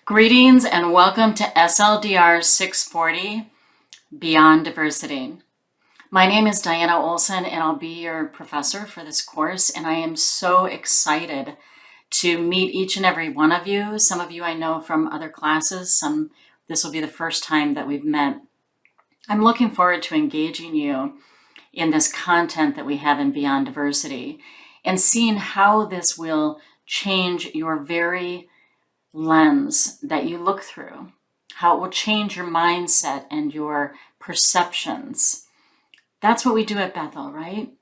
Greetings and welcome to SLDR640 Beyond Diversity. My name is Diana Olson and I'll be your professor for this course, and I am so excited to meet each and every one of you. Some of you I know from other classes, this will be the first time that we've met. I'm looking forward to engaging you in this content that we have in Beyond Diversity and seeing how this will change your very lens that you look through, how it will change your mindset and your perceptions. That's what we do at Bethel, right?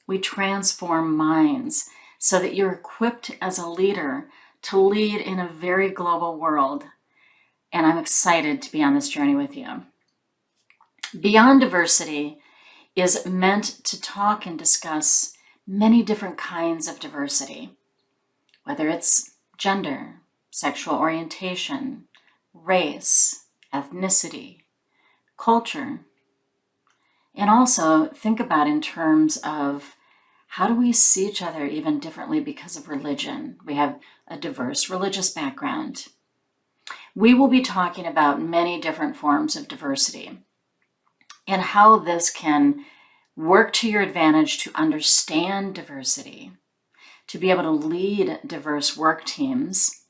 We transform minds so that you're equipped as a leader to lead in a very global world. And I'm excited to be on this journey with you. Beyond Diversity is meant to talk and discuss many different kinds of diversity, whether it's gender, sexual orientation, race, ethnicity, culture, and also think about in terms of how do we see each other even differently because of religion. We have a diverse religious background. We will be talking about many different forms of diversity and how this can work to your advantage to understand diversity, to be able to lead diverse work teams,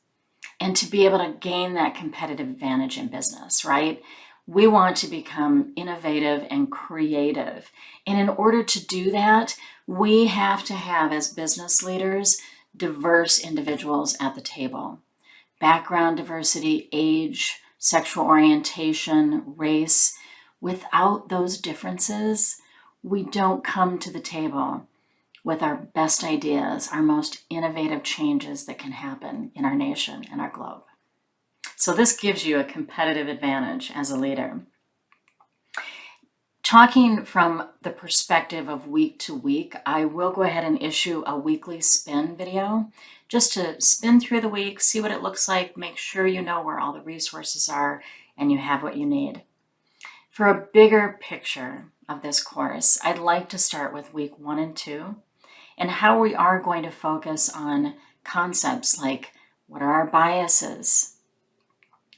and to be able to gain that competitive advantage in business, right? We want to become innovative and creative. And in order to do that, we have to have, as business leaders, diverse individuals at the table. Background diversity, age, sexual orientation, race. Without those differences, we don't come to the table with our best ideas, our most innovative changes that can happen in our nation and our globe. So this gives you a competitive advantage as a leader. Talking from the perspective of week to week, I will go ahead and issue a weekly spin video just to spin through the week, see what it looks like, make sure you know where all the resources are and you have what you need. For a bigger picture of this course, I'd like to start with week 1 and 2. And how we are going to focus on concepts like, what are our biases?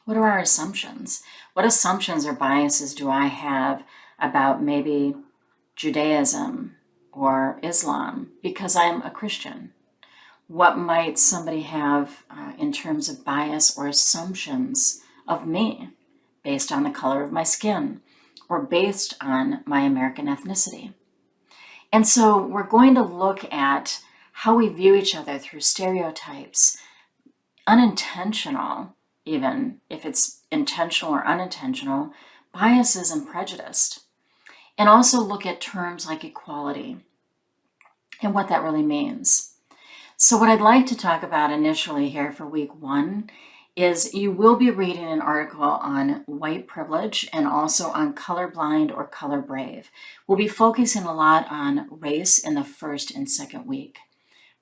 What are our assumptions? What assumptions or biases do I have about maybe Judaism or Islam because I'm a Christian? What might somebody have in terms of bias or assumptions of me based on the color of my skin or based on my American ethnicity? And so we're going to look at how we view each other through stereotypes, unintentional, even if it's intentional or unintentional, biases and prejudice. And also look at terms like equality and what that really means. So what I'd like to talk about initially here for week 1 is you will be reading an article on white privilege and also on colorblind or color brave. We'll be focusing a lot on race in the first and second week.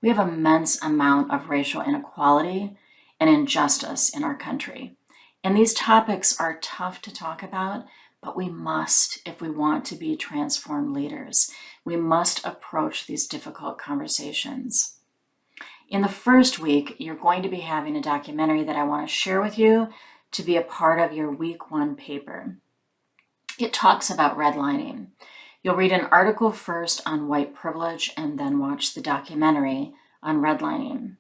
We have an immense amount of racial inequality and injustice in our country. And these topics are tough to talk about, but we must if we want to be transformed leaders. We must approach these difficult conversations. In the first week, you're going to be having a documentary that I want to share with you to be a part of your week 1 paper. It talks about redlining. You'll read an article first on white privilege and then watch the documentary on redlining.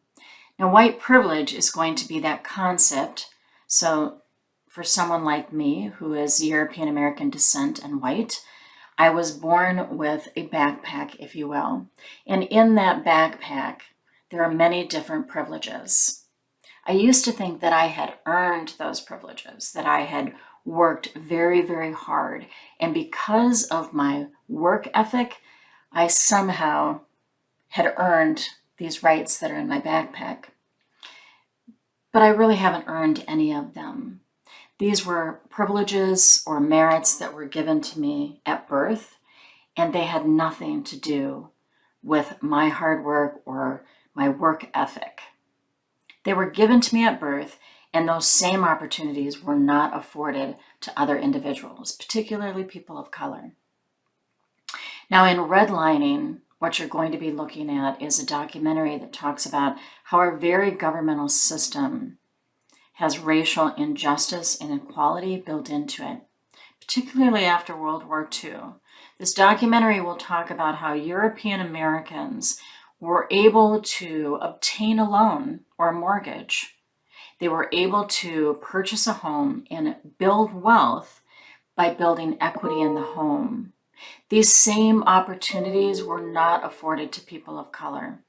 Now, white privilege is going to be that concept. So for someone like me who is European American descent and white, I was born with a backpack, if you will. And in that backpack, there are many different privileges. I used to think that I had earned those privileges, that I had worked very, very hard. And because of my work ethic, I somehow had earned these rights that are in my backpack. But I really haven't earned any of them. These were privileges or merits that were given to me at birth, and they had nothing to do with my hard work or my work ethic. They were given to me at birth, and those same opportunities were not afforded to other individuals, particularly people of color. Now, in redlining, what you're going to be looking at is a documentary that talks about how our very governmental system has racial injustice and inequality built into it, particularly after World War II. This documentary will talk about how European Americans were able to obtain a loan or a mortgage. They were able to purchase a home and build wealth by building equity in the home. These same opportunities were not afforded to people of color.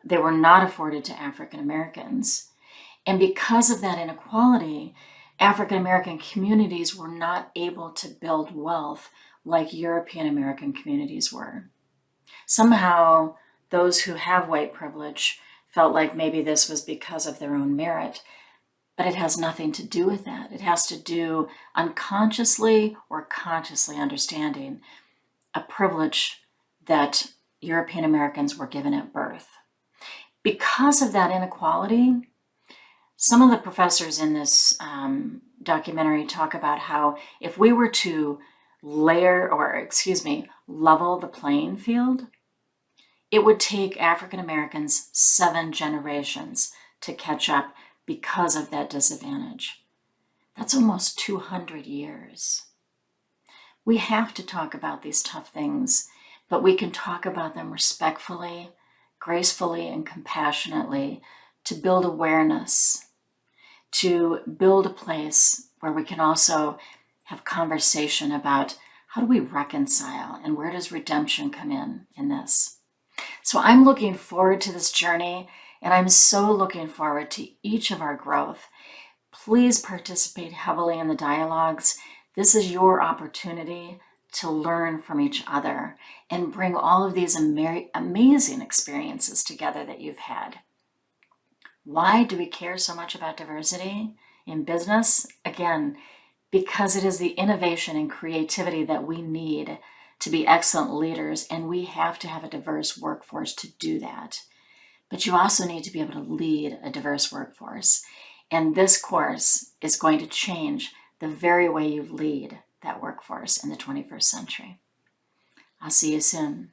They were not afforded to African Americans. And because of that inequality, African American communities were not able to build wealth like European American communities were. Somehow, those who have white privilege felt like maybe this was because of their own merit, but it has nothing to do with that. It has to do unconsciously or consciously understanding a privilege that European Americans were given at birth. Because of that inequality, some of the professors in this documentary talk about how if we were to level the playing field, it would take African Americans 7 generations to catch up because of that disadvantage. That's almost 200 years. We have to talk about these tough things, but we can talk about them respectfully, gracefully, and compassionately to build awareness, to build a place where we can also have conversation about how do we reconcile and where does redemption come in this. So I'm looking forward to this journey, and I'm so looking forward to each of our growth. Please participate heavily in the dialogues. This is your opportunity to learn from each other and bring all of these amazing experiences together that you've had. Why do we care so much about diversity in business? Again, because it is the innovation and creativity that we need to be excellent leaders, and we have to have a diverse workforce to do that. But you also need to be able to lead a diverse workforce. And this course is going to change the very way you lead that workforce in the 21st century. I'll see you soon.